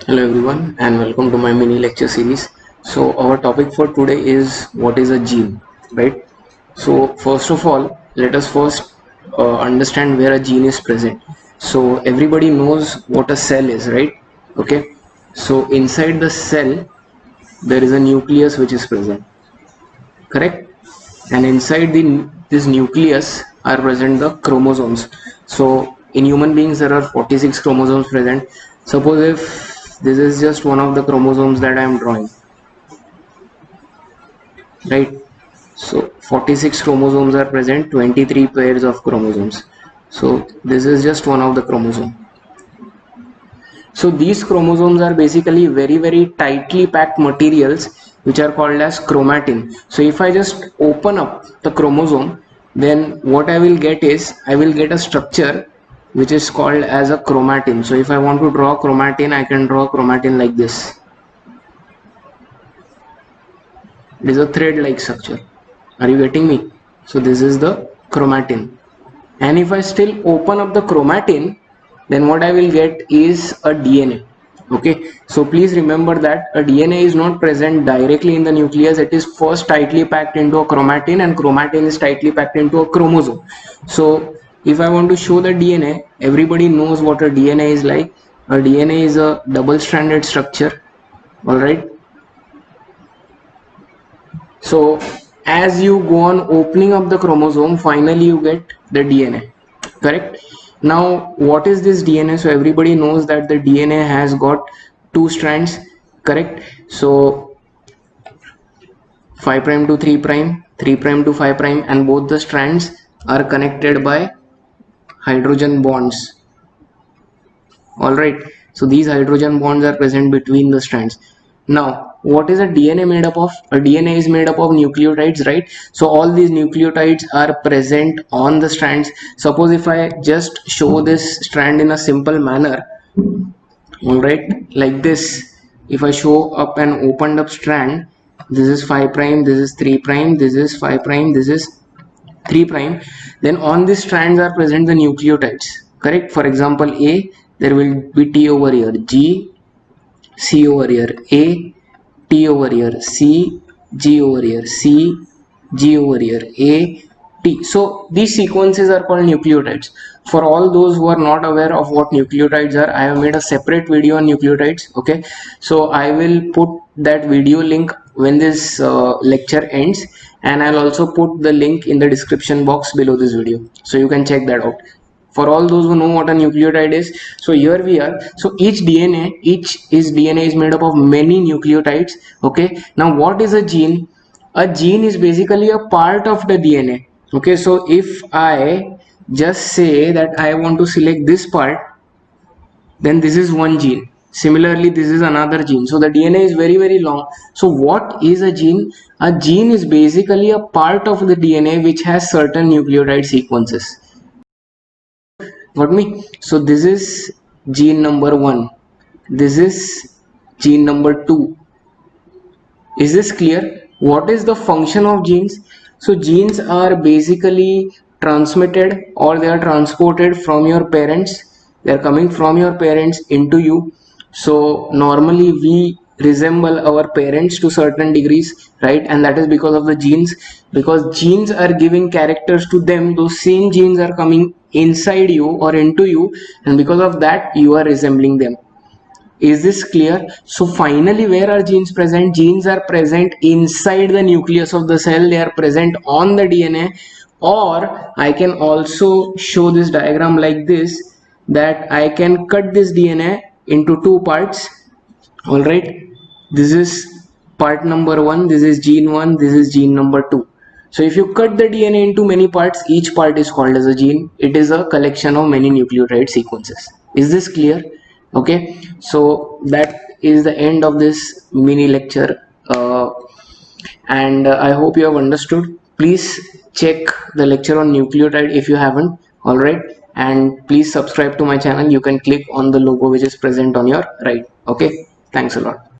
Hello everyone and welcome to my mini lecture series. So our topic for today is what is a gene, right? So first of all, let us first understand where a gene is present. So everybody knows what a cell is, right? Okay. So inside the cell there is a nucleus which is present, correct? And inside this nucleus are present the chromosomes. So in human beings there are 46 chromosomes present. Suppose if this is just one of the chromosomes that I am drawing, right? So 46 chromosomes are present, 23 pairs of chromosomes. So this is just one of the chromosome. So these chromosomes are basically very tightly packed materials which are called as chromatin. So if I just open up the chromosome, then what I will get is I will get a structure which is called as a chromatin. So if I want to draw chromatin, I can draw chromatin like this. It is a thread like structure. Are you getting me? So this is the chromatin. And if I still open up the chromatin, then what I will get is a DNA. Okay, so please remember that a DNA is not present directly in the nucleus. It is first tightly packed into a chromatin, and chromatin is tightly packed into a chromosome. So if I want to show the DNA, everybody knows what a DNA is like. A DNA is a double-stranded structure. All right. So as you go on opening up the chromosome, finally you get the DNA, correct? Now what is this DNA? So everybody knows that the DNA has got two strands, correct? So 5 prime to 3 prime, 3 prime to 5 prime, and both the strands are connected by hydrogen bonds. All right, so these hydrogen bonds are present between the strands. Now what is a DNA made up of? A DNA is made up of nucleotides, right? So all these nucleotides are present on the strands. Suppose if I just show this strand in a simple manner, all right, like this. If I show up an opened up strand, this is 5 prime, this is 3 prime, this is 5 prime, this is 3 prime, then on these strands are present the nucleotides, correct? For example, A, there will be T over here, G, C over here, A, T over here, C, G over here, C, G over here, A, T. So these sequences are called nucleotides. For all those who are not aware of what nucleotides are, I have made a separate video on nucleotides. Okay, so I will put that video link when this lecture ends, and I'll also put the link in the description box below this video, so you can check that out for all those who know what a nucleotide is. So here we are. So each DNA is made up of many nucleotides. Okay, now what is a gene? A gene is basically a part of the DNA. Okay, so if I just say that I want to select this part, then this is one gene. Similarly, this is another gene. So the DNA is very long. So what is a gene? A gene is basically a part of the DNA which has certain nucleotide sequences. Got me? So this is gene number 1. This is gene number 2. Is this clear? What is the function of genes? So genes are basically transmitted, or they are transported from your parents. They are coming from your parents into you. So normally we resemble our parents to certain degrees, right? And that is because of the genes. Because genes are giving characters to them, those same genes are coming inside you or into you, and because of that you are resembling them. Is this clear? So finally, where are genes present? Genes are present inside the nucleus of the cell. They are present on the DNA. Or I can also show this diagram like this, that I can cut this DNA into two parts. All right, this is part number 1, this is gene 1, this is gene number 2. So if you cut the DNA into many parts, each part is called as a gene. It is a collection of many nucleotide sequences. Is this clear? Okay, so that is the end of this mini lecture, and I hope you have understood. Please check the lecture on nucleotide if you haven't. All right, and please subscribe to my channel. You can click on the logo which is present on your right. Okay, thanks a lot.